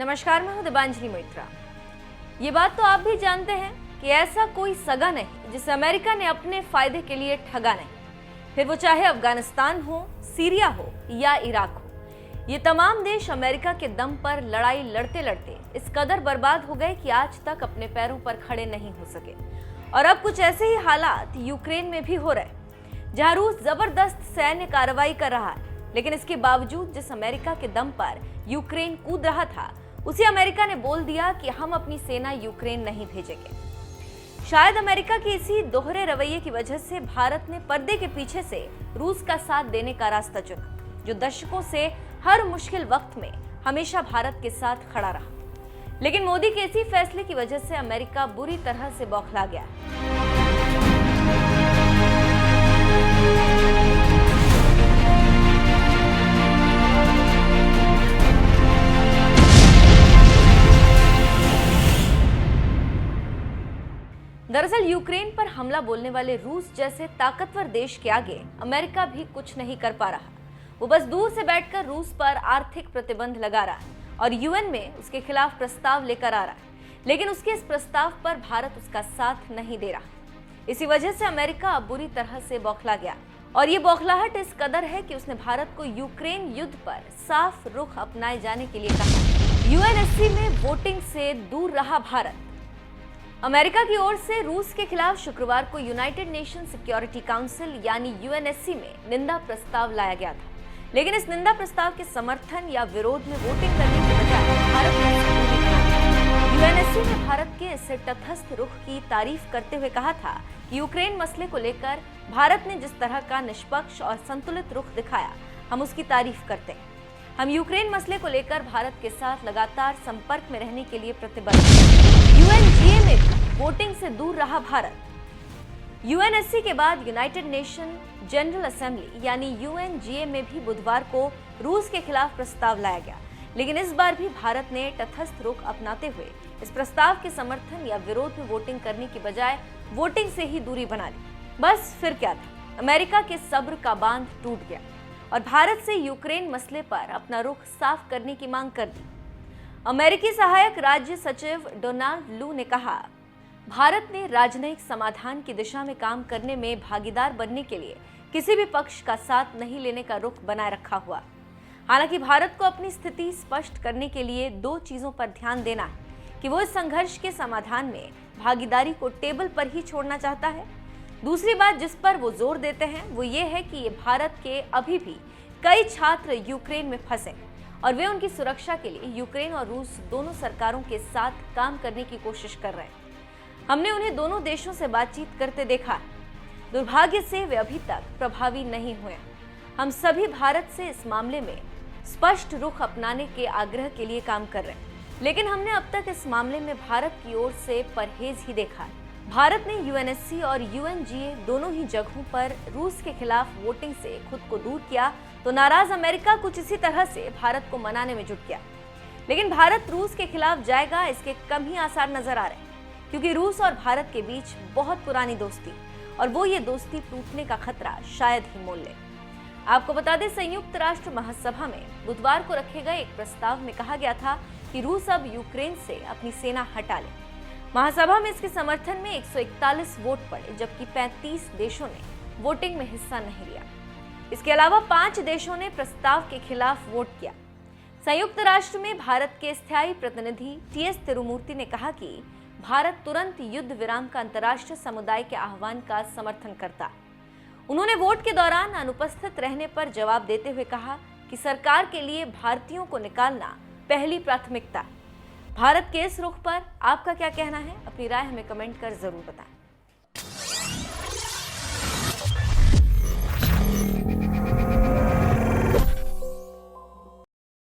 नमस्कार, मैं हूं दिबांजलि मोइत्रा। ये बात तो आप भी जानते हैं कि ऐसा कोई सगा नहीं जिसे अमेरिका ने अपने फायदे के लिए ठगा नहीं, फिर वो चाहे अफगानिस्तान हो, सीरिया हो या इराक हो। ये तमाम देश अमेरिका के दम पर लड़ाई लड़ते लड़ते इस कदर बर्बाद हो गए कि आज तक अपने पैरों पर खड़े नहीं हो सके। और अब कुछ ऐसे ही हालात यूक्रेन में भी हो रहे, जहां रूस जबरदस्त सैन्य कार्रवाई कर रहा है, लेकिन इसके बावजूद जिस अमेरिका के दम पर यूक्रेन कूद रहा था, उसी अमेरिका ने बोल दिया कि हम अपनी सेना यूक्रेन नहीं भेजेंगे। शायद अमेरिका के इसी दोहरे रवैये की वजह से भारत ने पर्दे के पीछे से रूस का साथ देने का रास्ता चुना, जो दशकों से हर मुश्किल वक्त में हमेशा भारत के साथ खड़ा रहा। लेकिन मोदी के इसी फैसले की वजह से अमेरिका बुरी तरह से बौखला गया। दरअसल यूक्रेन पर हमला बोलने वाले रूस जैसे ताकतवर देश के आगे अमेरिका भी कुछ नहीं कर पा रहा। वो बस दूर से बैठकर रूस पर आर्थिक प्रतिबंध लगा रहा है और यूएन में उसके खिलाफ प्रस्ताव लेकर आ रहा है, लेकिन उसके इस प्रस्ताव पर भारत उसका साथ नहीं दे रहा। इसी वजह से अमेरिका अब बुरी तरह से बौखला गया और ये बौखलाहट इस कदर है कि उसने भारत को यूक्रेन युद्ध पर साफ रुख अपनाए जाने के लिए कहा। यूएनएससी में वोटिंग से दूर रहा भारत। अमेरिका की ओर से रूस के खिलाफ शुक्रवार को यूनाइटेड नेशन सिक्योरिटी काउंसिल यानी यूएनएससी में निंदा प्रस्ताव लाया गया था, लेकिन इस निंदा प्रस्ताव के समर्थन या विरोध में वोटिंग करने के बजाय भारत ने यूएनएससी ने भारत के इस तटस्थ रुख की तारीफ करते हुए कहा था कि यूक्रेन मसले को लेकर भारत ने जिस तरह का निष्पक्ष और संतुलित रुख दिखाया, हम उसकी तारीफ करते हैं। हम यूक्रेन मसले को लेकर भारत के साथ लगातार संपर्क में रहने के लिए प्रतिबद्ध हैं। यूएनजीए में वोटिंग से दूर रहा भारत। यूएनएससी के बाद यूनाइटेड नेशन जनरल असेंबली यानी यूएनजीए में भी बुधवार को रूस के खिलाफ प्रस्ताव लाया गया, लेकिन इस बार भी भारत ने तटस्थ रुख अपनाते हुए इस प्रस्ताव के समर्थन या विरोध में वोटिंग करने की बजाय वोटिंग से ही दूरी बना ली। बस फिर क्या था, अमेरिका के सब्र का बांध टूट गया और भारत से यूक्रेन मसले पर अपना रुख साफ करने की मांग कर दी। अमेरिकी सहायक राज्य सचिव डोनाल्ड लू ने कहा, भारत ने राजनयिक समाधान की दिशा में काम करने में भागीदार बनने के लिए किसी भी पक्ष का साथ नहीं लेने का रुख बनाए रखा हुआ। हालांकि भारत को अपनी स्थिति स्पष्ट करने के लिए दो चीजों पर ध्यान देना है कि वो इस संघर्ष के समाधान में भागीदारी को टेबल पर ही छोड़ना चाहता है। दूसरी बात जिस पर वो जोर देते हैं वो ये है कि ये भारत के अभी भी कई छात्र यूक्रेन में फंसे और वे उनकी सुरक्षा के लिए यूक्रेन और रूस दोनों सरकारों के साथ काम करने की कोशिश कर रहे हैं। हमने उन्हें दोनों देशों से बातचीत करते देखा है। दुर्भाग्य से वे अभी तक प्रभावी नहीं हुए। हम सभी भारत से इस मामले में स्पष्ट रुख अपनाने के आग्रह के लिए काम कर रहे हैं, लेकिन हमने अब तक इस मामले में भारत की ओर से परहेज ही देखा है। भारत ने यूएनएससी और यूएनजीए दोनों ही जगहों पर रूस के खिलाफ वोटिंग से खुद को दूर किया, तो नाराज अमेरिका कुछ इसी तरह से भारत को मनाने में जुट गया। लेकिन भारत रूस के खिलाफ जाएगा, इसके कम ही आसार नजर आ रहे हैं, क्योंकि रूस और भारत के बीच बहुत पुरानी दोस्ती और वो ये दोस्ती टूटने का खतरा शायद ही मोल ले। आपको बता दें, संयुक्त राष्ट्र महासभा में बुधवार को रखे गए एक प्रस्ताव में कहा गया था कि रूस अब यूक्रेन से अपनी सेना हटा ले। महासभा में इसके समर्थन में 141 वोट पड़े, जबकि 35 देशों ने वोटिंग में हिस्सा नहीं लिया। इसके अलावा 5 देशों ने प्रस्ताव के खिलाफ वोट किया। संयुक्त राष्ट्र में भारत के स्थायी प्रतिनिधि टीएस तिरुमूर्ति ने कहा कि भारत तुरंत युद्ध विराम का अंतर्राष्ट्रीय समुदाय के आह्वान का समर्थन करता है। उन्होंने वोट के दौरान अनुपस्थित रहने पर जवाब देते हुए कहा कि सरकार के लिए भारतीयों को निकालना पहली प्राथमिकता है। भारत के इस रुख पर आपका क्या कहना है? अपनी राय हमें कमेंट कर जरूर बताएं।